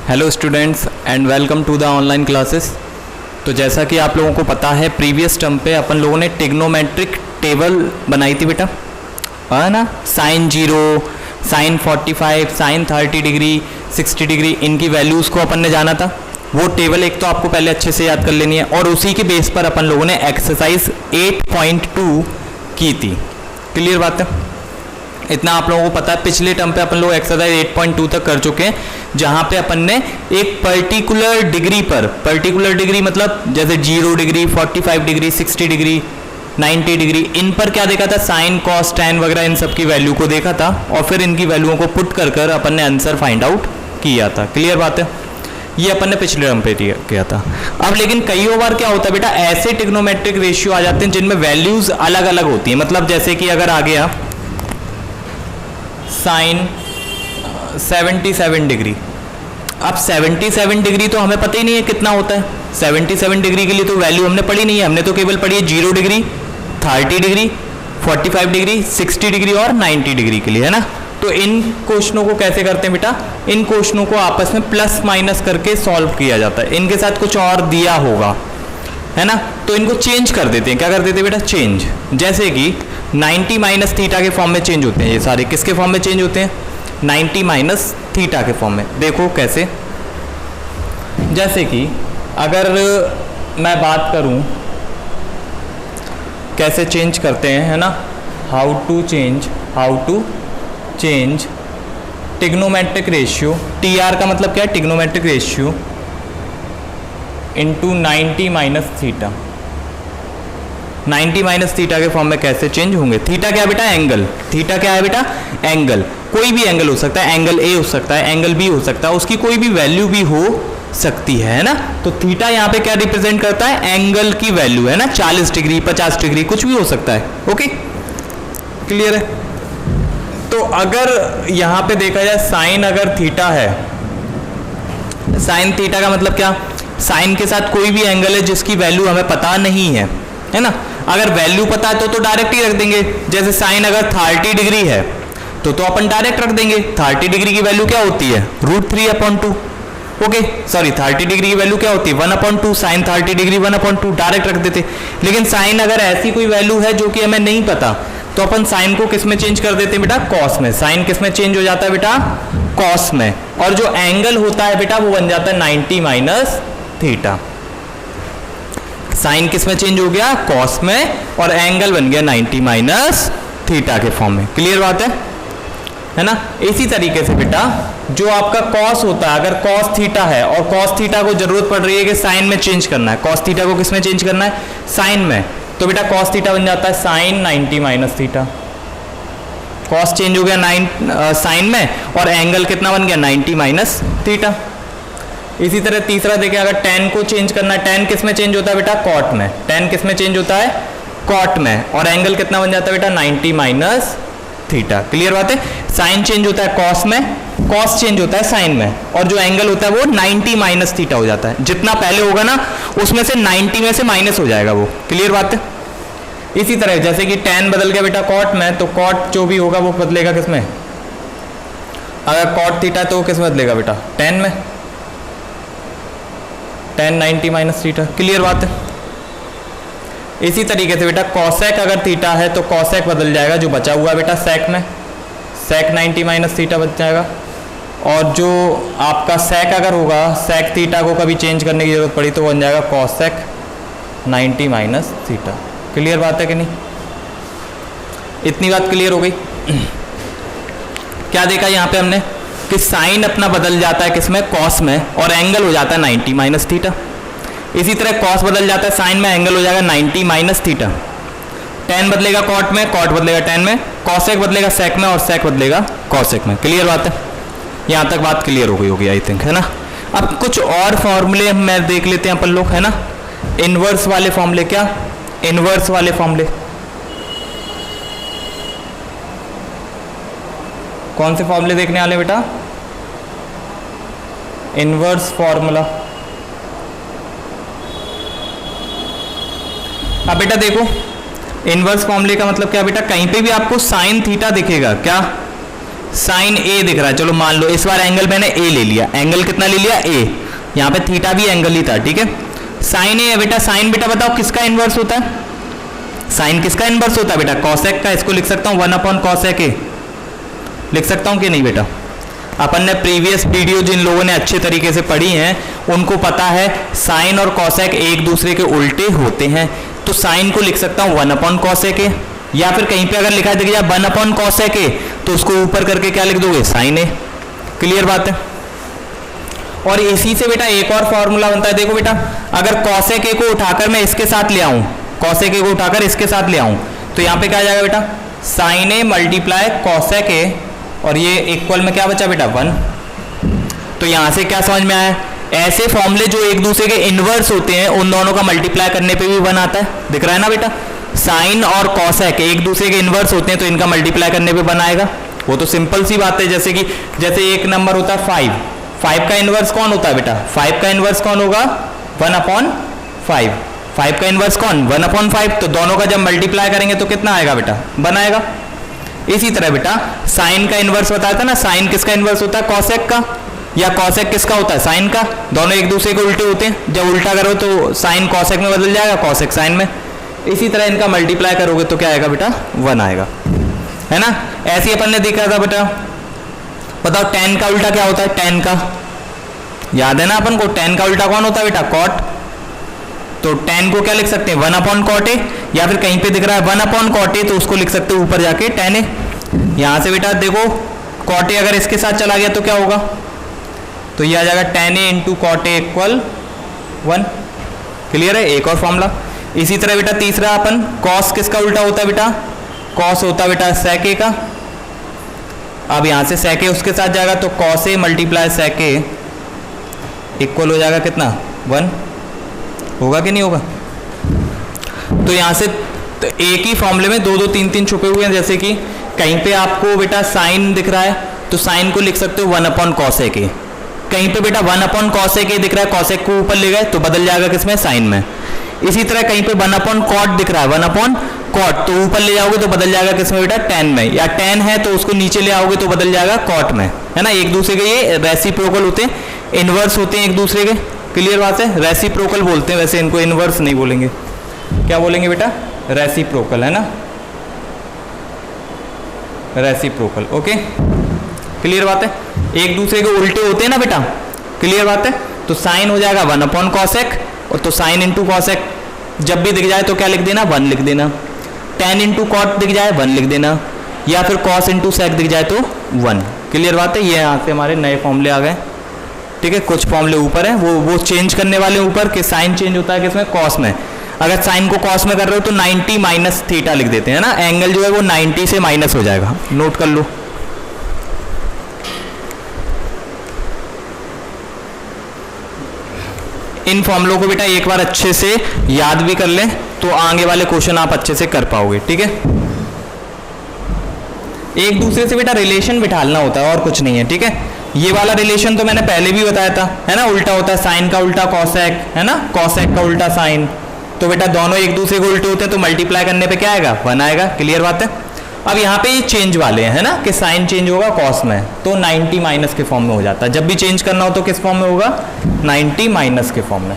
Hello students and welcome to the online classes. तो जैसा कि आप लोगों को पता है, प्रीवियस टर्म पे अपन लोगों ने टिग्नोमेट्रिक टेबल बनाई थी बेटा, है ना। Sine 0, sine 45, sine 30 degree, 60 degree, इनकी वैल्यूज़ को अपन ने जाना था। वो टेबल एक तो आपको पहले अच्छे से याद कर लेनी है और उसी के बेस पर अपन लोगों ने एक्सरसाइज 8.2 की थी। क्लियर बात है? इतना आप लोगों को पता है। पिछले टर्म पे अपन लोग एक्सरसाइज 8.2 तक कर चुके हैं, जहां पे अपन ने एक पर्टिकुलर डिग्री पर, पर्टिकुलर डिग्री मतलब जैसे 0 डिग्री, 45 डिग्री, 60 डिग्री, 90 डिग्री, इन पर क्या देखा था, साइन, कॉस, टैन वगैरह इन सब की वैल्यू को देखा था और फिर इनकी वैल्यूओं को पुट कर कर अपन ने आंसर फाइंड आउट किया था। क्लियर बात है? ये अपन ने पिछले टर्म पे किया था। अब लेकिन कई बार क्या होता है बेटा, ऐसे टिग्नोमेट्रिक रेशियो आ जाते हैं जिनमें वैल्यूज अलग अलग होती है। मतलब जैसे कि अगर आ गया साइन 77 डिग्री, अब 77 डिग्री तो हमें पता ही नहीं है कितना होता है। 77 डिग्री के लिए तो वैल्यू हमने पढ़ी नहीं है, हमने तो केवल पढ़ी है 0 डिग्री, 30 डिग्री, 45 डिग्री, 60 डिग्री और 90 डिग्री के लिए, है ना। तो इन क्वेश्चनों को कैसे करते हैं बेटा, इन क्वेश्चनों को आपस में प्लस माइनस करके सॉल्व किया जाता है। इनके साथ कुछ और दिया होगा, है ना, तो इनको चेंज कर देते हैं। क्या कर देते हैं बेटा, चेंज। जैसे कि 90 माइनस थीटा के फॉर्म में चेंज होते हैं। ये सारे किसके फॉर्म में चेंज होते हैं? 90 माइनस थीटा के फॉर्म में। देखो कैसे, जैसे कि अगर मैं बात करूं कैसे चेंज करते हैं, है ना, how to change trigonometric ratio. TR का मतलब क्या है, trigonometric ratio into 90 minus theta. 90 minus theta के फॉर्म में कैसे चेंज होंगे। थीटा क्या है बेटा, एंगल। थीटा क्या है बेटा, एंगल। कोई भी एंगल हो सकता है, एंगल A हो सकता है, एंगल B हो सकता है, उसकी कोई भी वैल्यू भी हो सकती है ना। तो थीटा यहाँ पे क्या रिप्रेजेंट करता है, एंगल की वैल्यू, है ना। 40 डिग्री, 50 डिग्री, कुछ भी हो सकता है। ओके, क्लियर है? तो अगर यहाँ पे देखा जाए साइन अगर थीटा है, साइन थीटा का मतलब क्या, साइन के साथ कोई भी एंगल है जिसकी वैल्यू हमें पता नहीं है, है ना। अगर वैल्यू पता है तो डायरेक्ट ही रख देंगे। जैसे साइन अगर 30 डिग्री है तो अपन डायरेक्ट रख देंगे। 30 डिग्री की वैल्यू क्या होती है, √3/2। ओके, सॉरी, 30 डिग्री की वैल्यू क्या होती है, 1/2। साइन 30 डिग्री 1/2 डायरेक्ट रख देते। लेकिन साइन अगर ऐसी कोई वैल्यू है जो कि हमें नहीं पता, तो अपन साइन को किस में चेंज कर देते हैं बेटा, कॉस में। साइन किस में चेंज हो जाता है बेटा, कॉस में। और जो एंगल होता है बेटा वो बन जाता है 90 माइनस थीटा। साइन किस में चेंज हो गया, कॉस में, और एंगल बन गया 90 माइनस थीटा के फॉर्म में। क्लियर बात है ना। इसी तरीके से बेटा जो आपका कॉस होता है, अगर कॉस थीटा है और कॉस थीटा को जरूरत पड़ रही है कि साइन में चेंज करना है, कॉस थीटा को किस में चेंज करना है, साइन में, तो बेटा कॉस थीटा बन जाता है sine 90 minus theta. Cos change हो गया साइन में और एंगल कितना बन गया, 90 माइनस थीटा। इसी तरह तीसरा देखिए, अगर tan को चेंज करना है, tan किस में चेंज होता है बेटा, कॉट में। tan किस में चेंज होता है, कॉट में, और एंगल कितना बन जाता है बेटा, 90 माइनस थीटा। क्लियर बात है? साइन चेंज होता है कॉस में, कॉस चेंज होता है साइन में, और जो एंगल होता है वो 90 माइनस थीटा हो जाता है। जितना पहले होगा ना उसमें से 90 में से माइनस हो जाएगा वो। क्लियर बात है? इसी तरह जैसे कि tan बदल गया बेटा कॉट में, तो कॉट जो भी होगा वो बदलेगा किस में, अगर कॉट थीटा तो किस में बदलेगा बेटा, tan में। tan 90 minus theta. क्लियर बात है? इसी तरीके से बेटा कॉसेक अगर थीटा है तो कॉसेक बदल जाएगा, जो बचा हुआ है बेटा सेक में, सेक 90 माइनस थीटा बच जाएगा। और जो आपका सेक अगर होगा, सेक थीटा को कभी चेंज करने की जरूरत पड़ी तो बन जाएगा कॉसेक 90 माइनस थीटा। क्लियर बात है कि नहीं? इतनी बात क्लियर हो गई? क्या देखा यहाँ पे हमने कि साइन अपना बदल जाता है किसमें, कॉस में, और एंगल हो जाता है 90 माइनस थीटा। इसी तरह कॉस बदल जाता है साइन में, एंगल हो जाएगा 90 माइनस थीटा। tan बदलेगा कॉट में, कॉट बदलेगा tan में, कॉसेक बदलेगा सेक में, और सेक बदलेगा कॉसेक में। क्लियर बात है? यहाँ तक बात क्लियर हो गई होगी आई थिंक, है ना। अब कुछ और फॉर्मूले मैं देख लेते हैं अपन लोग, है ना। इनवर्स वाले फॉर्मूले, क्या इनवर्स वाले फॉर्मूले, कौन से फॉर्मूले देखने वाले बेटा, इनवर्स फॉर्मूला। अब बेटा देखो, इनवर्स फॉर्मूले का मतलब क्या बेटा, कहीं पे भी आपको साइन थीटा दिखेगा, क्या साइन ए दिख रहा है, चलो मान लो इस बार एंगल मैंने ए ले लिया, एंगल कितना ले लिया ए, यहाँ पे थीटा भी एंगल ही था, ठीक है। साइन ए है बेटा, साइन बेटा बताओ किसका इनवर्स होता है, साइन किसका इनवर्स होता है बेटा, कॉसेक का। इसको लिख सकता हूँ 1/cosec ए, लिख सकता हूँ कि नहीं बेटा। अपन ने प्रीवियस वीडियो जिन लोगों ने अच्छे तरीके से पढ़ी हैं उनको पता है साइन और कॉसेक एक दूसरे के उल्टे होते हैं, तो साइन को लिख सकता हूँ 1/cosec ए, या फिर कहीं पे अगर लिखा है देखिए 1/cosec ए तो उसको ऊपर करके क्या लिख दोगे, साइन ए। क्लियर बात है। और इसी से बेटा एक और फॉर्मूला बनता है, देखो बेटा अगर cosec ए को उठाकर मैं इसके साथ ले आऊं, cosec ए को उठाकर इसके साथ ले आऊं तो यहाँ पे क्या आ जाएगा बेटा, साइन ए मल्टीप्लाई cosec ए, और ये इक्वल में क्या बचा बेटा 1। तो यहां से क्या समझ में आया, ऐसे फॉर्मूले जो एक दूसरे के इनवर्स होते हैं उन दोनों का मल्टीप्लाई करने पे भी 1 आता है, दिख रहा है ना बेटा। साइन और कॉसेक एक दूसरे के इनवर्स होते हैं तो इनका मल्टीप्लाई करने पे 1 आएगा, वो तो सिंपल सी बात है। जैसे कि जैसे एक नंबर होता है 5, 5 का इनवर्स कौन होता है बेटा, 5 का इनवर्स कौन होगा 1/5, 5 का इनवर्स कौन 1/5, तो दोनों का जब मल्टीप्लाई करेंगे तो कितना आएगा बेटा 1 आएगा। इसी तरह बेटा साइन का इनवर्स बताया था ना, साइन किसका इनवर्स होता है, कॉसेक का, या कॉसेक किसका होता है, साइन का। दोनों एक दूसरे के उल्टे होते हैं, जब उल्टा करो तो साइन कॉसेक में बदल जाएगा, कॉसेक साइन में। इसी तरह इनका मल्टीप्लाई करोगे तो क्या आएगा बेटा 1 आएगा, है ना। ऐसे ही अपन ने देखा था बेटा, बताओ tan का उल्टा क्या होता है, tan का याद है ना अपन को, tan का उल्टा कौन होता है बेटा, cot। तो tan को क्या लिख सकते हैं 1/cot ए, या फिर कहीं पे दिख रहा है 1/cot ए तो उसको लिख सकते हो ऊपर जाके tan ए। यहां से बेटा देखो cot ए अगर इसके साथ चला गया तो क्या होगा, तो ये आ जाएगा tan ए इंटू cot ए इक्वल 1। क्लियर है, एक और फॉर्मूला। इसी तरह बेटा तीसरा अपन cos किसका उल्टा होता है बेटा, cos होता है बेटा sec ए का। अब यहां से sec ए उसके साथ जाएगा तो cos A multiply sec A equal हो जाएगा कितना 1, होगा कि नहीं होगा। तो यहां से तो एक ही फॉर्मूले में 2 2 3 3 छुपे हुए हैं, जैसे कि कहीं पे आपको बेटा साइन दिख रहा है तो साइन को लिख सकते हो 1/cosec ए, कहीं पे बेटा 1/cosec ए दिख रहा है, cosec को ऊपर ले गए तो बदल जाएगा किसमें, साइन में। इसी तरह कहीं पे 1/cot दिख रहा है, 1/cot तो ऊपर ले जाओगे तो बदल जाएगा किसमें बेटा, tan में, या tan है तो उसको नीचे ले आओगे तो बदल जाएगा cot में, है ना। एक दूसरे के ये रेसिप्रोकल होते हैं, इनवर्स होते हैं एक दूसरे के। क्लियर बात है, रेसिप्रोकल बोलते हैं, वैसे इनको इनवर्स नहीं बोलेंगे, क्या बोलेंगे बेटा, रेसिप्रोकल, है ना, रेसिप्रोकल। ओके, क्लियर बात है, एक दूसरे के उल्टे होते हैं ना बेटा। क्लियर बात है, तो साइन हो जाएगा 1/cosec, और तो साइन इंटू कॉसेक जब भी दिख जाए तो क्या लिख देना 1 लिख देना, tan इंटू कॉट दिख जाए 1 लिख देना, या फिर cos इंटू सेक दिख जाए तो 1। क्लियर बात है, ये यहाँ से हमारे नए फॉर्मूले आ गए। ठीक है, कुछ फॉर्मूले ऊपर है वो चेंज करने वाले ऊपर के, साइन चेंज होता है किसमें, कॉस में। अगर साइन को कॉस में कर रहे हो तो 90 माइनस थीटा लिख देते हैं ना, एंगल जो है वो 90 से माइनस हो जाएगा, नोट कर लो। इन फॉर्मूलों को बेटा एक बार अच्छे से याद भी कर लें तो आगे वाले क्वेश्चन आप अच्छे से कर पाओगे। ठीक है, एक दूसरे से बेटा रिलेशन बिठाना होता है और कुछ नहीं है। ठीक है, ये वाला रिलेशन तो मैंने पहले भी बताया था, है ना, उल्टा होता है, साइन का उल्टा कॉसेक, है ना, कॉसेक का उल्टा साइन। तो बेटा दोनों एक दूसरे को उल्टे होते हैं तो मल्टीप्लाई करने पे क्या आएगा 1 आएगा। क्लियर बात है। अब यहाँ पे ये चेंज वाले हैं, है ना, कि साइन चेंज होगा कॉस में तो 90 माइनस के फॉर्म में हो जाता है। जब भी चेंज करना हो तो किस फॉर्म में होगा, 90 माइनस के फॉर्म में।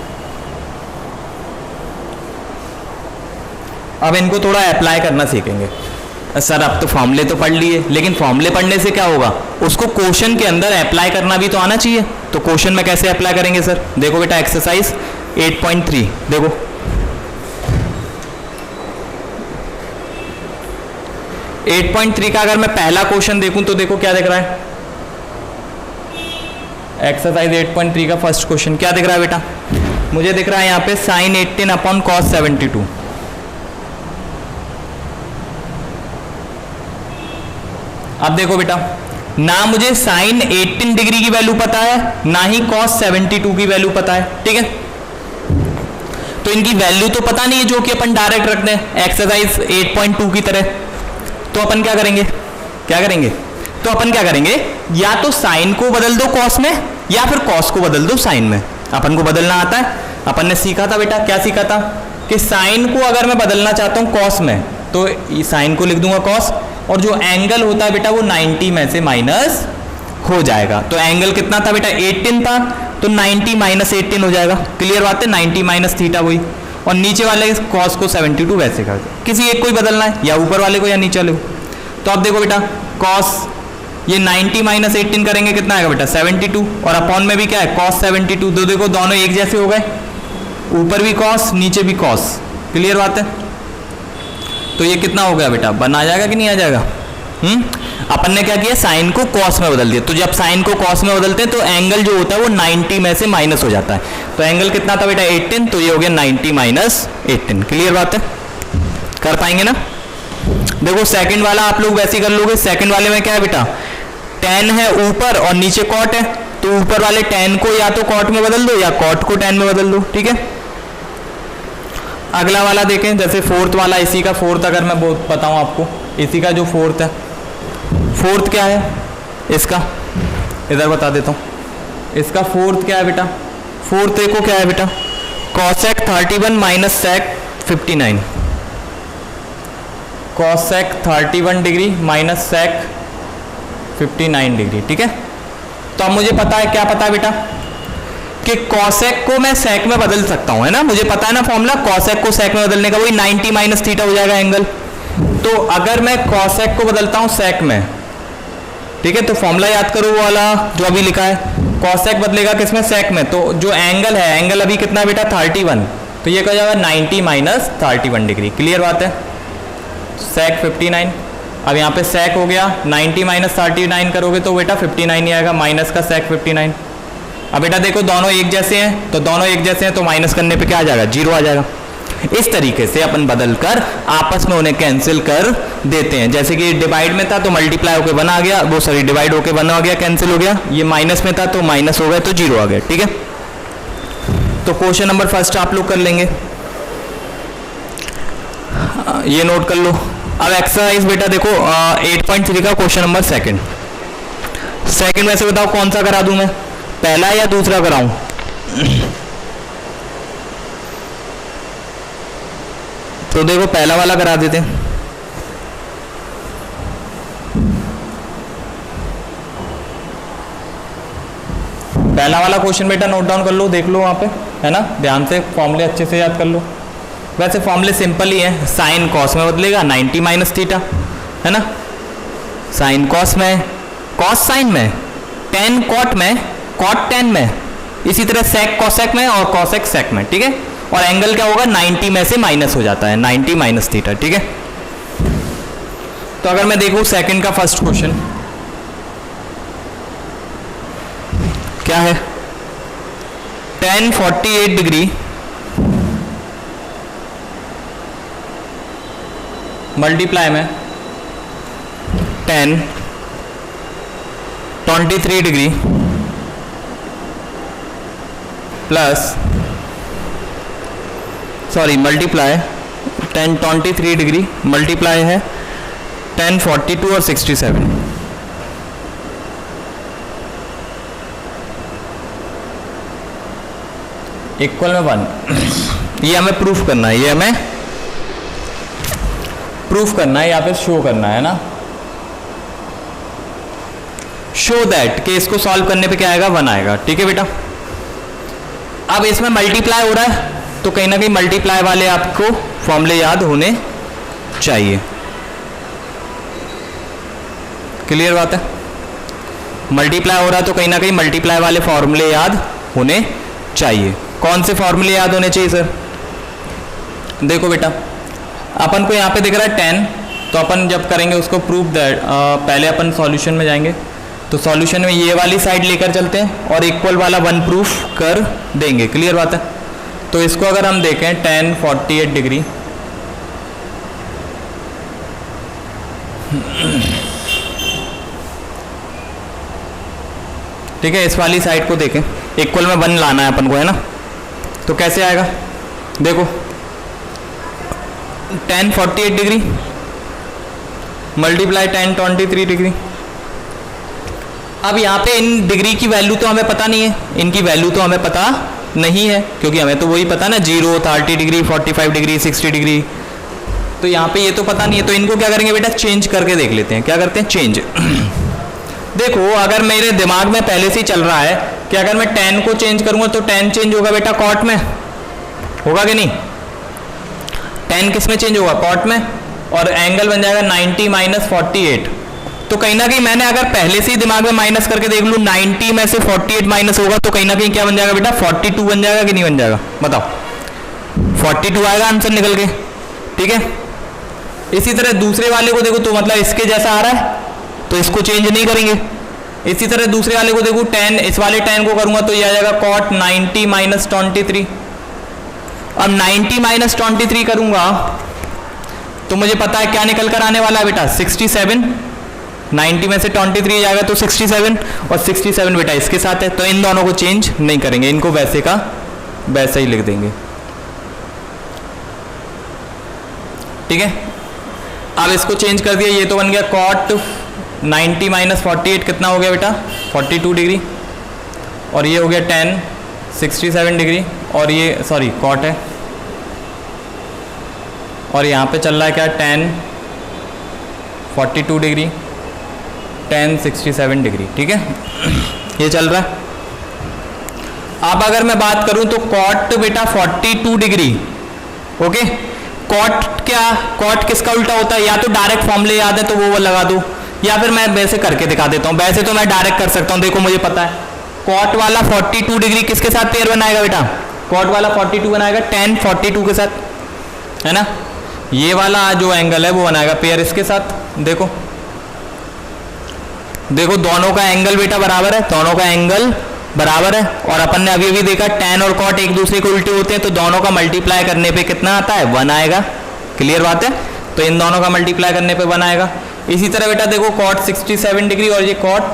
अब इनको थोड़ा अप्लाई करना सीखेंगे। सर अब तो फॉर्मूले तो पढ़ लिए, लेकिन फॉर्मूले पढ़ने से क्या होगा, उसको क्वेश्चन के अंदर अप्लाई करना भी तो आना चाहिए। तो क्वेश्चन में कैसे अप्लाई करेंगे सर, देखो बेटा एक्सरसाइज 8.3 देखो, का अगर मैं पहला क्वेश्चन देखूं तो देखो क्या दिख रहा है, एक्सरसाइज 8.3 का फर्स्ट क्वेश्चन क्या दिख रहा है बेटा, मुझे दिख रहा है यहाँ पे साइन 18/cos 72। अब देखो बेटा, ना मुझे साइन 18 डिग्री की वैल्यू पता है, ना ही cos 72 की वैल्यू पता है। ठीक है, तो इनकी वैल्यू तो पता नहीं है जो कि अपन डायरेक्ट रख दें एक्सरसाइज 8.2 की तरह। तो अपन क्या करेंगे, तो अपन क्या करेंगे, या तो साइन को बदल दो cos में, या फिर cos को बदल दो साइन में। अपन को बदलना आता है, अपन ने सीखा था बेटा, क्या सीखा था कि साइन को अगर मैं बदलना चाहता हूं cos में तो साइन को लिख दूंगा cos, और जो एंगल होता है बेटा वो 90 में से माइनस हो जाएगा। तो एंगल कितना था बेटा 18 था, तो 90 माइनस 18 हो जाएगा। क्लियर बात है, 90 माइनस थीटा वही, और नीचे वाले कॉस को 72 वैसे कर दो, किसी एक को ही बदलना है, या ऊपर वाले को या नीचे वाले को। तो अब देखो बेटा कॉस ये 90 माइनस 18 करेंगे कितना आएगा बेटा 72, और अपॉन में भी क्या है कॉस 72। तो देखो दोनों एक जैसे हो गए, ऊपर भी कॉस नीचे भी कॉस। क्लियर बात है, तो ये कितना हो गया बेटा 1 आ जाएगा कि नहीं आ जाएगा। अपन ने क्या किया साइन को कॉस में बदल दिया। तो जब साइन को कॉस में बदलते हैं तो एंगल जो होता है वो 90 में से माइनस हो जाता है। तो एंगल कितना था बेटा 18, तो ये हो गया 90 माइनस 18। क्लियर बात है, कर पाएंगे ना। देखो सेकंड वाला आप लोग वैसे ही कर लोगे। सेकंड वाले में क्या है बेटा tan है ऊपर और नीचे कॉट है, तो ऊपर वाले tan को या तो कॉट में बदल दो या कॉट को tan में बदल दो। ठीक है, अगला वाला देखें, जैसे फोर्थ वाला, इसी का फोर्थ अगर मैं बताऊं आपको, इसी का जो फोर्थ है, फोर्थ क्या है इसका, इधर बता देता हूं। इसका फोर्थ क्या है बेटा, फोर्थ देखो क्या है बेटा cosec 31 minus sec 59, cosec 31 degree minus sec 59 degree. ठीक है, तो अब मुझे पता है, क्या पता है बेटा कि cosec को मैं sec में बदल सकता हूं, है ना। मुझे पता है ना फॉर्मूला, cosec को sec में बदलने का वही 90 माइनस थीटा हो जाएगा एंगल। तो अगर मैं cosec को बदलता हूं sec में, ठीक है, तो फॉर्मूला याद करो वो वाला जो अभी लिखा है, cosec बदलेगा किसमें sec में। तो जो एंगल है, एंगल अभी कितना बेटा 31, तो ये क्या हो जाएगा 90 माइनस 31 डिग्री। क्लियर बात है, sec 59। अब यहाँ पे sec हो गया 90 माइनस 39 करोगे तो बेटा 59 ही आएगा, माइनस का sec 59। अब बेटा देखो दोनों एक जैसे हैं, तो दोनों एक जैसे हैं तो माइनस करने पे क्या आ जाएगा 0 आ जाएगा। इस तरीके से अपन बदल कर आपस में उन्हें कैंसिल कर देते हैं। जैसे कि डिवाइड में था तो मल्टीप्लाई होकर 1 आ गया, वो सॉरी डिवाइड होकर 1 आ गया, कैंसिल हो गया। ये माइनस में था तो माइनस हो गया तो 0 आ गया। ठीक है, तो क्वेश्चन नंबर फर्स्ट आप लोग कर लेंगे, ये नोट कर लो। अब एक्सरसाइज बेटा देखो 8.3 का क्वेश्चन नंबर सेकंड में से बताओ कौन सा करा दूं मैं, पहला या दूसरा कराऊं। तो देखो पहला वाला करा देते हैं। पहला वाला क्वेश्चन बेटा नोट डाउन कर लो, देख लो वहां पे, है ना, ध्यान से फॉर्मूले अच्छे से याद कर लो। वैसे फॉर्मूले सिंपल ही है, साइन कॉस में बदलेगा 90 माइनस थीटा, है ना, साइन कॉस में, कॉस साइन में, टेन कॉट में, कॉट टेन में, इसी तरह सेक कॉसेक में और कॉसेक सेक में। ठीक है, और एंगल क्या होगा 90 में से माइनस हो जाता है, 90 माइनस थीटा। ठीक है, तो अगर मैं देखूं सेकंड का फर्स्ट क्वेश्चन क्या है, tan 48 डिग्री मल्टीप्लाई में tan 23 degree plus sorry multiply tan 23 degree multiply है tan 42 और 67, इक्वल में 1। ये हमें प्रूफ करना है, ये हमें प्रूफ करना है या फिर शो करना है ना, शो दैट कि इसको सॉल्व करने पे क्या आएगा 1 आएगा। ठीक है बेटा, अब इसमें मल्टीप्लाई हो रहा है तो कहीं ना कहीं मल्टीप्लाई वाले आपको फॉर्मूले याद होने चाहिए। क्लियर बात है, मल्टीप्लाई हो रहा है तो कहीं ना कहीं मल्टीप्लाई वाले फॉर्मूले याद होने चाहिए। कौन से फॉर्मूले याद होने चाहिए सर, देखो बेटा अपन को यहाँ पे दिख रहा है 10, तो अपन जब करेंगे उसको प्रूफ दैट, पहले अपन सॉल्यूशन में जाएंगे, तो सॉल्यूशन में ये वाली साइड लेकर चलते हैं और इक्वल वाला 1 प्रूफ कर देंगे। क्लियर बात है, तो इसको अगर हम देखें tan 48 डिग्री ठीक है, इस वाली साइड को देखें, इक्वल में 1 लाना है अपन को, है ना, तो कैसे आएगा देखो tan 48 degree multiply tan 23 degree. अब यहाँ पे इन डिग्री की वैल्यू तो हमें पता नहीं है, इनकी वैल्यू तो हमें पता नहीं है, क्योंकि हमें तो वही पता ना 0, 30 डिग्री, 45 डिग्री, 60 डिग्री, तो यहाँ पे ये तो पता नहीं है, तो इनको क्या करेंगे बेटा, चेंज करके देख लेते हैं। क्या करते हैं, चेंज। देखो अगर मेरे दिमाग में पहले से ही चल रहा है कि अगर मैं tan को चेंज करूंगा तो tan चेंज होगा बेटा cot में, होगा कि नहीं? tan किस में चेंज होगा, cot में, और एंगल बन जाएगा 90 माइनस 48। तो कहीं ना कहीं मैंने अगर पहले से ही दिमाग में माइनस करके देख लूँ, 90 में से 48 माइनस होगा तो कहीं ना कहीं क्या बन जाएगा बेटा, 42 बन जाएगा कि नहीं बन जाएगा, बताओ? 42 आएगा आंसर निकल के, ठीक है। इसी तरह दूसरे वाले को देखो तो मतलब इसके जैसा आ रहा है तो इसको चेंज नहीं करेंगे। इसी तरह दूसरे वाले को देखो tan, इस वाले tan को करूंगा तो ये आ जाएगा cot 90 माइनस 23। अब 90 माइनस 23 करूंगा तो मुझे पता है क्या निकल कर आने वाला है बेटा, 67। 90 में से 23 जाएगा तो 67, और 67 बेटा इसके साथ है, तो इन दोनों को चेंज नहीं करेंगे, इनको वैसे का वैसे ही लिख देंगे, ठीक है। अब इसको चेंज कर दिया, ये तो बन गया cot 90 माइनस 48 कितना हो गया बेटा, 42 डिग्री, और ये हो गया tan 67 डिग्री, और ये सॉरी cot है, और यहाँ पे चल रहा है क्या, tan 42 डिग्री, tan 67 डिग्री, ठीक है। ये चल रहा है। अब अगर मैं बात करूं तो cot बेटा 42 डिग्री, ओके। cot क्या, cot किसका उल्टा होता है, या तो डायरेक्ट फॉर्मूले याद है तो वो लगा दो, या फिर मैं वैसे करके दिखा देता हूँ। वैसे तो मैं डायरेक्ट कर सकता हूँ, देखो मुझे पता है cot वाला 42 डिग्री किसके साथ पेयर बनाएगा बेटा, cot वाला 42 बनाएगा tan 42 के साथ, है ना। ये वाला जो एंगल है वो बनाएगा पेयर इसके साथ। देखो देखो दोनों का एंगल बेटा बराबर है, दोनों का एंगल बराबर है, और अपन ने अभी अभी देखा tan और cot एक दूसरे को उल्टे होते हैं, तो दोनों का मल्टीप्लाई करने पे कितना आता है, 1 आएगा। क्लियर बात है, तो इन दोनों का मल्टीप्लाई करने पे 1 आएगा। इसी तरह बेटा देखो cot 67 डिग्री और ये cot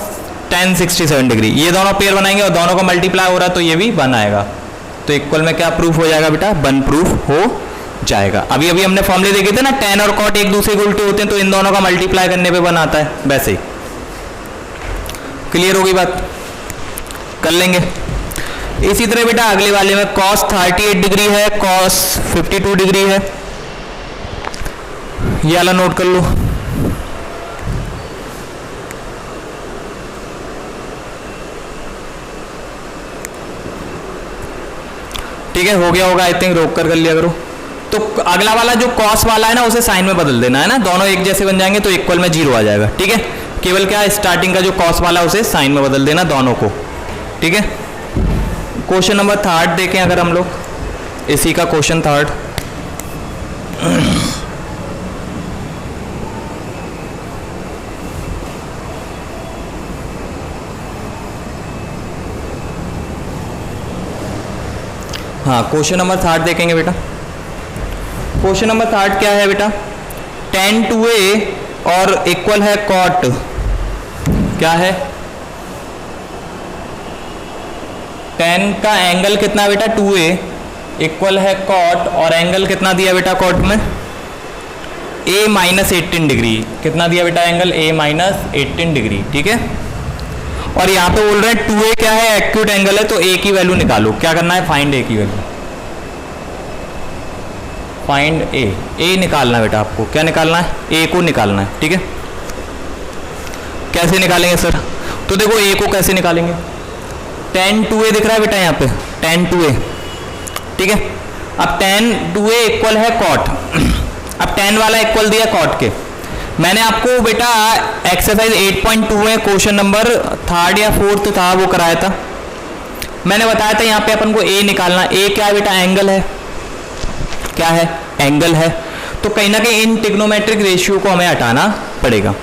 tan 67 डिग्री, ये दोनों पेयर बनाएंगे और दोनों का मल्टीप्लाई हो रहा है तो ये भी 1 आएगा। तो इक्वल में क्या प्रूफ हो जाएगा बेटा, 1 प्रूफ हो जाएगा। अभी अभी हमने फॉर्मूले देखे थे ना, tan और cot एक दूसरे को उल्टे होते हैं तो इन दोनों का मल्टीप्लाई करने पे 1 आता है, वैसे ही। क्लियर हो गई बात, कर लेंगे। इसी तरह बेटा अगले वाले में cos 38 डिग्री है, cos 52 डिग्री है, ये वाला नोट कर लो। ठीक है, हो गया होगा आई थिंक, रोक कर लिया करो। तो अगला वाला जो cos वाला है ना उसे साइन में बदल देना है ना, दोनों एक जैसे बन जाएंगे तो इक्वल में 0 आ जाएगा, ठीक है। केवल क्या स्टार्टिंग का जो cos वाला उसे साइन में बदल देना दोनों को, ठीक है। क्वेश्चन नंबर 3 देखें अगर हम लोग, इसी का क्वेश्चन 3। हाँ क्वेश्चन नंबर 3 देखेंगे बेटा। क्वेश्चन नंबर 3 क्या है बेटा, tan 2a और इक्वल है cot, क्या है, tan का एंगल कितना बेटा 2a इक्वल है cot, और एंगल कितना दिया बेटा cot में, a माइनस 18 डिग्री, कितना दिया बेटा एंगल, a माइनस 18 डिग्री, ठीक है। और यहाँ पे बोल रहे हैं 2a क्या है, एक्यूट एंगल है, तो a की वैल्यू निकालो। क्या करना है, फाइंड a की वैल्यू, फाइंड a निकालना है बेटा आपको। क्या निकालना है, a को निकालना है, ठीक है। कैसे निकालेंगे सर, तो देखो a को कैसे निकालेंगे, tan 2a दिख रहा है बेटा यहाँ पे, tan 2a, ठीक है। अब tan 2a इक्वल है cot, अब tan वाला इक्वल दिया cot के। मैंने आपको बेटा एक्सरसाइज 8.2 में क्वेश्चन नंबर 3 या 4 था वो कराया था, मैंने बताया था यहाँ पे अपन को a निकालना। a क्या है बेटा, एंगल है, क्या है, एंगल है। तो कहीं ना कहीं इन ट्रिग्नोमेट्रिक रेशियो को हमें हटाना पड़ेगा।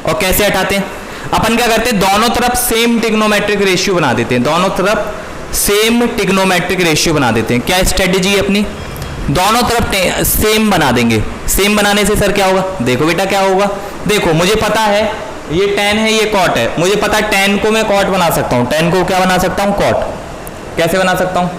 और कैसे हटाते हैं, अपन क्या करते हैं, दोनों तरफ सेम ट्रिग्नोमेट्रिक रेशियो बना देते हैं, दोनों तरफ सेम ट्रिग्नोमेट्रिक रेशियो बना देते हैं। क्या स्ट्रेटेजी है अपनी, दोनों तरफ सेम बना देंगे। सेम बनाने से सर क्या होगा, देखो बेटा क्या होगा, देखो मुझे पता है ये tan है, ये cot है, मुझे पता है tan को मैं cot बना सकता हूँ, tan को क्या बना सकता हूँ, cot। कैसे बना सकता हूँ,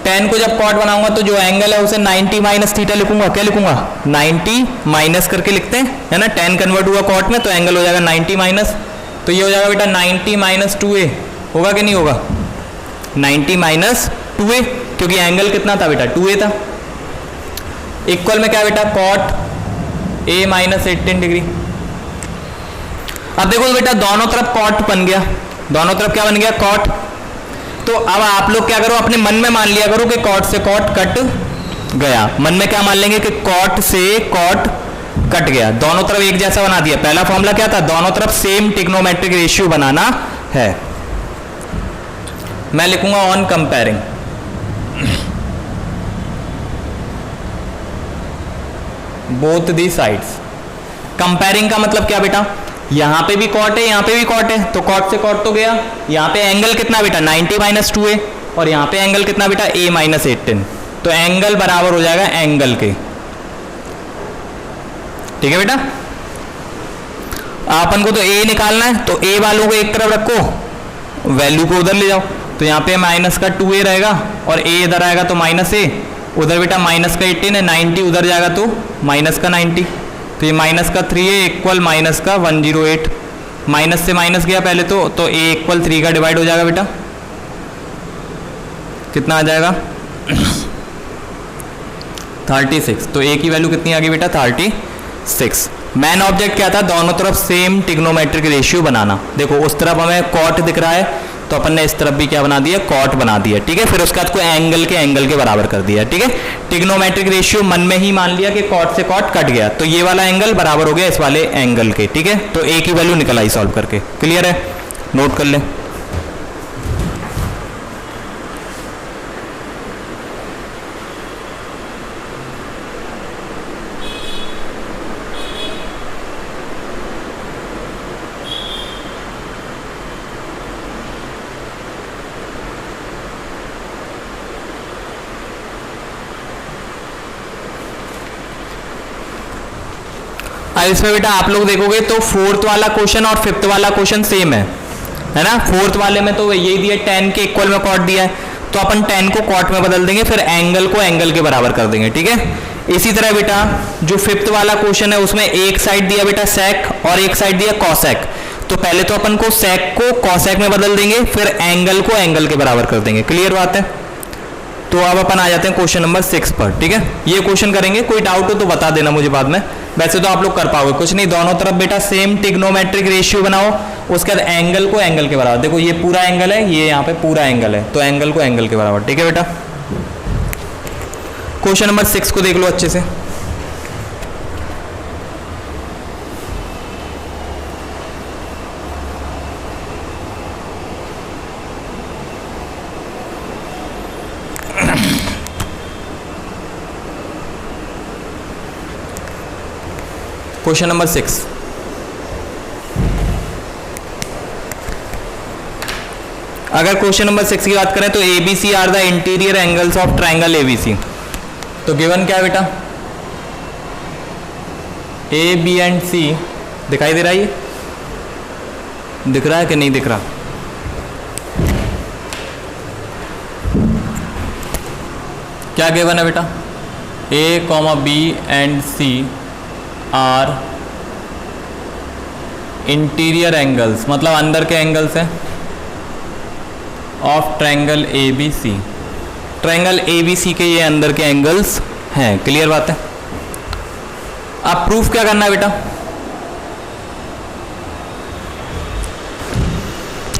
tan को जब cot बनाऊंगा तो जो एंगल है उसे 90 माइनस थीटा लिखूंगा। क्या लिखूंगा, 90 माइनस करके लिखते हैं, है ना। tan कन्वर्ट हुआ cot में तो एंगल हो जाएगा 90 माइनस, तो ये हो जाएगा बेटा 90 माइनस 2a, होगा कि नहीं होगा, 90 माइनस 2a, क्योंकि एंगल कितना था बेटा, 2a था। इक्वल में क्या बेटा कॉट ए माइनस 18 डिग्री। अब देखो बेटा दोनों तरफ कॉट बन गया, दोनों तरफ क्या बन गया कॉट। तो अब आप लोग क्या करो अपने मन में मान लिया करो कि कॉट से कॉट कट गया। मन में क्या मान लेंगे कि कॉट से कॉट कट गया, दोनों तरफ एक जैसा बना दिया। पहला फॉर्मूला क्या था, दोनों तरफ सेम ट्रिग्नोमेट्रिक रेशियो बनाना है। मैं लिखूंगा on comparing, both the sides. Comparing का मतलब क्या बेटा, यहां पे भी कॉट है यहां पे भी कॉट है, तो कॉट से कॉट तो गया। यहां पे एंगल कितना बेटा 90 माइनस 2 है, और यहां पे एंगल कितना बेटा a माइनस 18, तो एंगल बराबर हो जाएगा एंगल के। ठीक है बेटा, अपन को तो a निकालना है, तो a वालों को एक तरफ रखो, वैल्यू को उधर ले जाओ। तो यहाँ पे माइनस का 2a रहेगा और a इधर आएगा तो माइनस a, उधर बेटा माइनस का 18 है, 90 उधर जाएगा तो माइनस का 90, तो ये माइनस का 3 है इक्वल माइनस का 108। माइनस से माइनस गया पहले तो a इक्वल 3 का डिवाइड हो जाएगा बेटा, कितना आ जाएगा 36। तो a की वैल्यू कितनी आ गई बेटा 36। मैन ऑब्जेक्ट क्या था, दोनों तरफ सेम ट्रिग्नोमेट्रिक रेशियो बनाना। देखो उस तरफ हमें कॉट दिख रहा है तो अपन ने इस तरफ भी क्या बना दिया कॉट बना दिया। ठीक है, फिर उसके बाद को एंगल के बराबर कर दिया। ठीक है, ट्रिग्नोमेट्रिक रेशियो मन में ही मान लिया कि कॉट से कॉट कट गया, तो ये वाला एंगल बराबर हो गया इस वाले एंगल के। ठीक है, तो a की वैल्यू निकल आई सॉल्व करके। क्लियर है, नोट कर लें। इसमें बेटा आप लोग देखोगे तो फोर्थ वाला क्वेश्चन और फिफ्थ वाला क्वेश्चन सेम है ना। फोर्थ वाले में तो यही दिया 10 के इक्वल में कॉट दिया है, तो अपन 10 को कॉट में बदल देंगे, फिर एंगल को एंगल के बराबर कर देंगे। ठीक है, इसी तरह बेटा जो फिफ्थ वाला क्वेश्चन है उसमें एक साइड दिया बेटा सेक और एक साइड दिया कॉसेक, तो पहले तो अपन को सेक को कॉसेक में बदल देंगे, फिर एंगल को एंगल के बराबर कर देंगे। क्लियर बात है। तो अब अपन आ जाते हैं क्वेश्चन नंबर 6 पर। ठीक है, ये क्वेश्चन करेंगे, कोई डाउट हो तो बता देना मुझे बाद में, वैसे तो आप लोग कर पाओगे। कुछ नहीं, दोनों तरफ बेटा सेम ट्रिग्नोमेट्रिक रेशियो बनाओ, उसके बाद एंगल को एंगल के बराबर। देखो ये पूरा एंगल है, ये यहाँ पे पूरा एंगल है, तो एंगल को एंगल के बराबर। ठीक है बेटा, क्वेश्चन नंबर 6 को देख लो अच्छे से। क्वेश्चन नंबर 6, अगर क्वेश्चन नंबर 6 की बात करें तो ABC are the interior angles of triangle ABC। तो गिवन क्या है बेटा, A B एंड C दिखाई दे रहा है, ये दिख रहा है कि नहीं दिख रहा। क्या गिवन है बेटा, A, B and C are interior angles, मतलब अंदर के एंगल्स हैं, of triangle ABC। Triangle ABC के ये अंदर के एंगल्स हैं। क्लियर बात है। अब प्रूफ क्या करना है बेटा,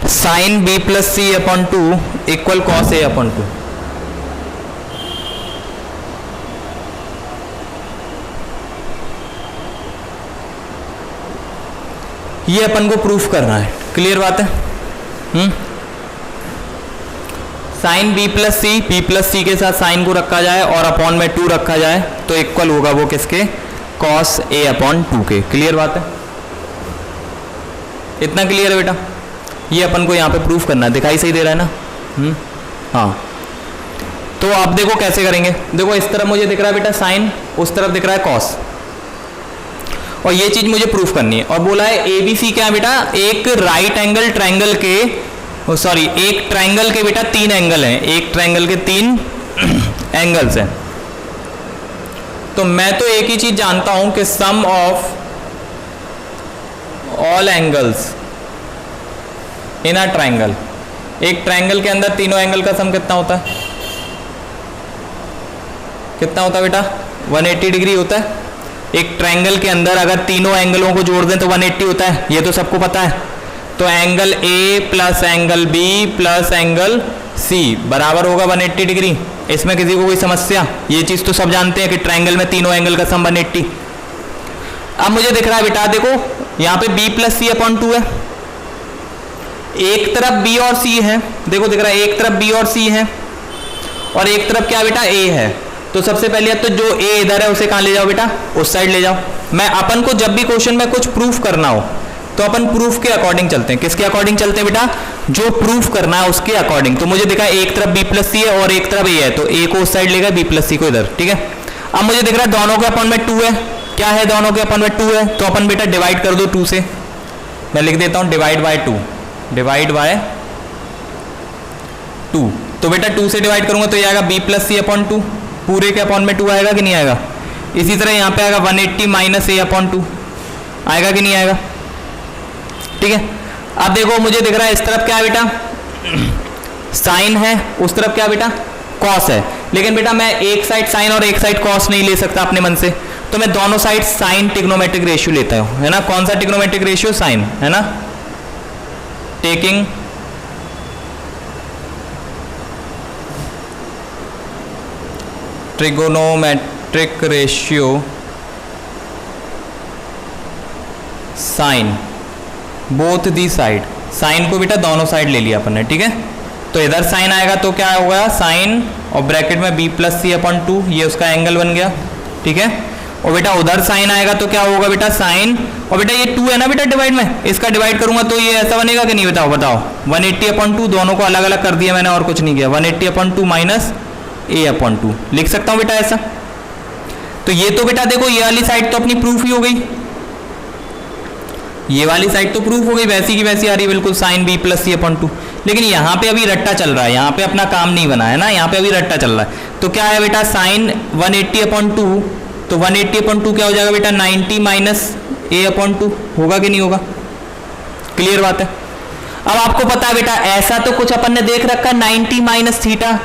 sine B plus C upon 2 equal cos A upon 2। ये अपन को प्रूफ करना है। क्लियर बात है। साइन B प्लस सी के साथ साइन को रखा जाए और अपॉन में 2 रखा जाए तो इक्वल होगा वो किसके, कॉस A अपॉन 2 के। क्लियर बात है, इतना क्लियर है बेटा। ये अपन को यहाँ पे प्रूफ करना है, दिखाई सही दे रहा है ना। हाँ, तो आप देखो कैसे करेंगे। देखो इस तरफ मुझे दिख रहा है बेटा साइन, उस तरफ दिख रहा है कॉस, और ये चीज मुझे प्रूफ करनी है। और बोला है ABC क्या है बेटा, एक राइट एंगल ट्रायंगल के, सॉरी एक ट्रायंगल के बेटा 3 एंगल हैं, एक ट्रायंगल के 3 एंगल्स हैं। तो मैं तो एक ही चीज जानता हूं कि sum of all angles in a triangle, एक ट्रायंगल के अंदर तीनों एंगल का सम कितना होता है, कितना होता है बेटा 180 डिग्री होता है। एक ट्रायंगल के अंदर अगर तीनों एंगलों को जोड़ दें तो 180 होता है, ये तो सबको पता है। तो angle A plus angle B plus angle C बराबर होगा 180 डिग्री। इसमें किसी को कोई समस्या? ये चीज़ तो सब जानते हैं कि ट्रायंगल में तीनों एंगल का सम 180। अब मुझे दिख रहा है बेटा, देखो यहाँ पे b प्लस सी अपॉन 2 है, एक तरफ b और c है, देखो दिख रहा है एक तरफ b और c है और एक तरफ क्या बेटा a है। तो सबसे पहले तो जो a इधर है उसे कहाँ ले जाओ बेटा, उस साइड ले जाओ। मैं अपन को जब भी क्वेश्चन में कुछ प्रूफ करना हो तो अपन प्रूफ के अकॉर्डिंग चलते हैं। किसके अकॉर्डिंग चलते हैं बेटा? जो प्रूफ करना है उसके अकॉर्डिंग। तो मुझे दिखा एक तरफ b प्लस सी है और एक तरफ a है, तो a को उस साइड लेगा, b प्लस सी को इधर, ठीक है। अब मुझे दिख रहा है दोनों के अपॉन में 2 है, क्या है दोनों के अपॉन में 2 है, तो अपन बेटा डिवाइड कर दो 2 से। मैं लिख देता हूं डिवाइड बाय 2, डिवाइड बाय 2। तो बेटा 2 से डिवाइड करूंगा तो ये आएगा b प्लस सी अपॉन 2, पूरे के अपॉन में 2 आएगा कि नहीं आएगा। इसी तरह यहाँ पे आएगा 180 माइनस a अपॉन 2, आएगा कि नहीं आएगा, ठीक है। अब देखो मुझे दिख रहा है इस तरफ क्या है बेटा, साइन है, उस तरफ क्या बेटा, कॉस है। लेकिन बेटा मैं एक साइड साइन और एक साइड कॉस नहीं ले सकता अपने मन से, तो मैं दोनों साइड साइन ट्रिग्नोमेट्रिक रेशियो लेता हूं, है ना। कौन सा ट्रिग्नोमेट्रिक रेशियो? साइन, है ना। Taking trigonometric ratio sine both the side, sine को बेटा दोनों साइड ले लिया अपन ने, ठीक है। तो इधर साइन आएगा तो क्या होगा, साइन और ब्रैकेट में b प्लस सी अपॉन 2, ये उसका एंगल बन गया, ठीक है। और बेटा उधर साइन आएगा तो क्या होगा बेटा, साइन, और बेटा ये 2 है ना बेटा डिवाइड में, इसका डिवाइड करूंगा तो ये ऐसा बनेगा कि नहीं, बताओ बताओ। 180 अपॉन 2, दोनों को अलग अलग कर दिया मैंने और कुछ नहीं किया। 180 अपॉन 2 माइनस a अपॉन 2 लिख सकता हूं बेटा ऐसा। तो ये तो बेटा देखो ये वाली साइड तो अपनी प्रूफ ही हो गई, ये वाली साइड तो प्रूफ हो गई, वैसी की वैसी आ रही है बिल्कुल, साइन b प्लस सी अपॉन 2। लेकिन यहाँ पे अभी रट्टा चल रहा है, यहाँ पे अपना काम नहीं बना है ना, यहाँ पे अभी रट्टा चल रहा है। तो क्या है बेटा, साइन 180 अपॉन 2, तो 180 अपॉन 2 क्या हो जाएगा बेटा, 90 माइनस a अपॉन 2 होगा कि नहीं होगा, क्लियर बात है। अब आपको पता है बेटा ऐसा तो कुछ अपन ने देख रखा है 90 माइनस थीटा,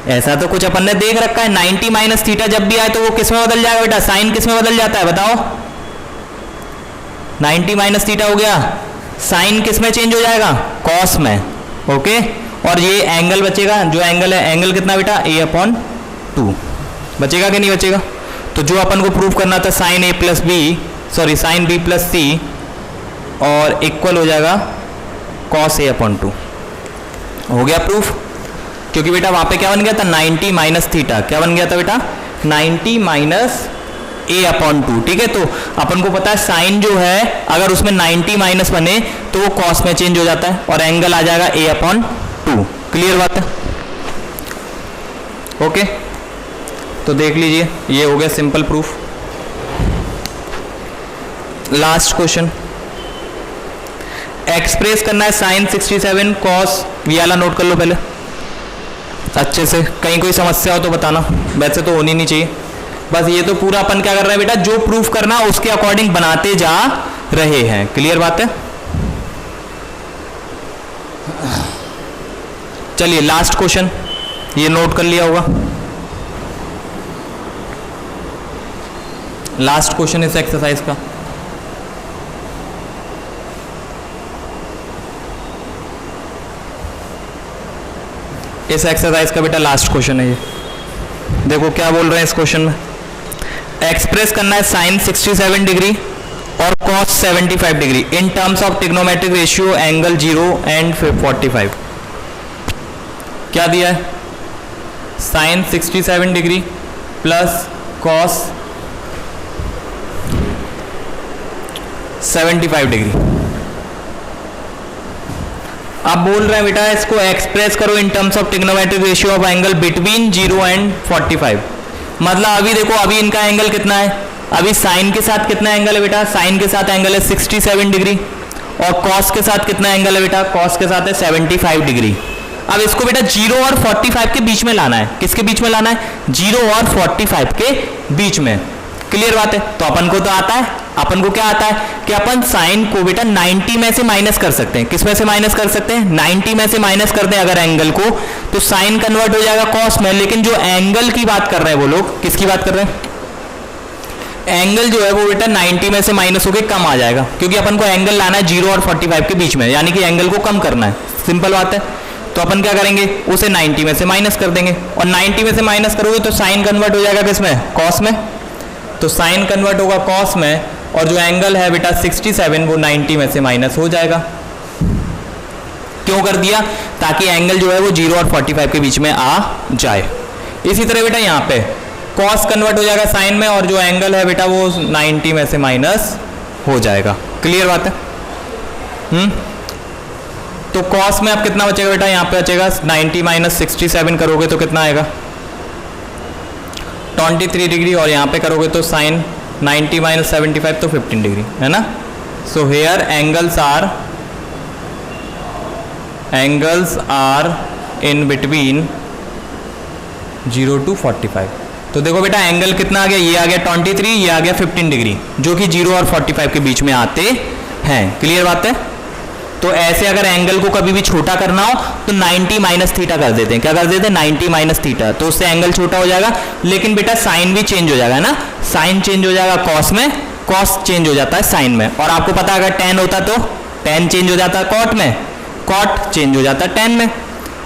ऐसा तो कुछ अपन ने देख रखा है 90 माइनस थीटा जब भी आए तो वो किस में बदल जाएगा बेटा, साइन किस में बदल जाता है बताओ। 90 माइनस थीटा हो गया, साइन किस में चेंज हो जाएगा, कॉस में, ओके। और ये एंगल बचेगा, जो एंगल है, एंगल कितना बेटा, a अपॉन 2 बचेगा कि नहीं बचेगा। तो जो अपन को प्रूफ करना था sine a plus B, sorry sine b plus C, और इक्वल हो जाएगा कॉस a अपॉन 2, हो गया प्रूफ। क्योंकि बेटा वहां पे क्या बन गया था, 90 माइनस थीटा, क्या बन गया था बेटा, 90 माइनस a अपॉन 2, ठीक है। तो अपन को पता है साइन जो है अगर उसमें 90 माइनस बने तो वो कॉस में चेंज हो जाता है और एंगल आ जाएगा a अपॉन 2, क्लियर बात है, ओके। तो देख लीजिए ये हो गया simple proof. Last question, express करना है साइन 67 कॉस, ये वाला नोट कर लो पहले अच्छे से, कहीं कोई समस्या हो तो बताना, वैसे तो होनी नहीं चाहिए। बस ये तो पूरा अपन क्या कर रहे हैं बेटा, जो प्रूफ करना उसके अकॉर्डिंग बनाते जा रहे हैं, क्लियर बात है। चलिए लास्ट क्वेश्चन, ये नोट कर लिया होगा। लास्ट क्वेश्चन इस एक्सरसाइज का, इस एक्सरसाइज का बेटा लास्ट क्वेश्चन है ये। देखो क्या बोल रहे हैं इस क्वेश्चन में, एक्सप्रेस करना है साइन 67 डिग्री और cos 75 degree in terms of trigonometric ratio angle 0 and 45। क्या दिया है, sine 67 degree plus cos 75 degree. अब बोल रहे हैं बेटा इसको एक्सप्रेस करो in terms of trigonometric ratio of angle between 0 and 45। मतलब अभी देखो अभी इनका एंगल कितना है, अभी साइन के साथ कितना एंगल है बेटा, साइन के साथ एंगल है 67 डिग्री और कॉस के साथ कितना एंगल है बेटा, कॉस के साथ है 75 डिग्री। अब इसको बेटा 0 और 45 के बीच में लाना है, किसके बीच में लाना है, 0 और 45 के बीच में, क्लियर बात है। तो अपन को तो आता है, अपन को क्या आता है कि अपन साइन को बेटा 90 में से माइनस कर सकते हैं, किस में से माइनस कर सकते हैं, 90 में से माइनस कर दें अगर एंगल को तो साइन कन्वर्ट हो जाएगा कॉस में। लेकिन जो एंगल की बात कर रहे हैं वो लोग किसकी बात कर रहे हैं, एंगल जो है वो बेटा 90 में से माइनस होके कम आ जाएगा, क्योंकि अपन को एंगल लाना है 0 और 45 के बीच में, यानी कि एंगल को कम करना है, सिंपल बात है। तो अपन क्या करेंगे, उसे 90 में से माइनस कर देंगे, और 90 में से माइनस करोगे तो साइन कन्वर्ट हो जाएगा किसमें, कॉस में। तो साइन कन्वर्ट होगा कॉस में, और जो एंगल है बेटा 67 वो 90 में से माइनस हो जाएगा। क्यों कर दिया, ताकि एंगल जो है वो 0 और 45 के बीच में आ जाए। इसी तरह बेटा यहाँ पे कॉस कन्वर्ट हो जाएगा साइन में, और जो एंगल है बेटा वो 90 में से माइनस हो जाएगा। क्लियर बात है। तो कॉस में अब कितना बचेगा बेटा, यहाँ पे बचेगा 90 माइनस 67 करोगे तो कितना आएगा 23 डिग्री, और यहाँ पे करोगे तो साइन 90 माइनस 75 तो 15 डिग्री, है ना। So here angles are in between 0 to 45। तो देखो बेटा एंगल कितना आ गया, ये आ गया 23, ये आ गया 15 डिग्री, जो कि 0 और 45 के बीच में आते हैं। क्लियर बात है। तो ऐसे अगर एंगल को कभी भी छोटा करना हो तो 90 माइनस थीटा कर देते हैं। क्या कर देते हैं, 90 माइनस थीटा, तो उससे एंगल छोटा हो जाएगा। लेकिन बेटा साइन भी चेंज हो जाएगा ना, साइन चेंज हो जाएगा कॉस में, कॉस चेंज हो जाता है साइन में। और आपको पता है अगर टेन होता तो टेन चेंज हो जाता है कॉट में, कॉट चेंज हो जाता है टेन में,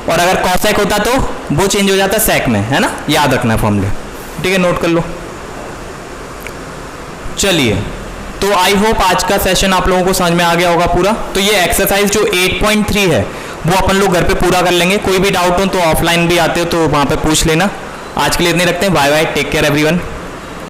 और अगर कॉसेक होता तो वो चेंज हो जाता है सेक में, है ना। याद रखना है फॉर्मूले, ठीक है, नोट कर लो। चलिए, तो आई होप आज का सेशन आप लोगों को समझ में आ गया होगा पूरा। तो ये एक्सरसाइज जो 8.3 है वो अपन लोग घर पे पूरा कर लेंगे। कोई भी डाउट हो तो ऑफलाइन भी आते हो तो वहाँ पे पूछ लेना। आज के लिए इतने रखते हैं। Bye bye, take care everyone.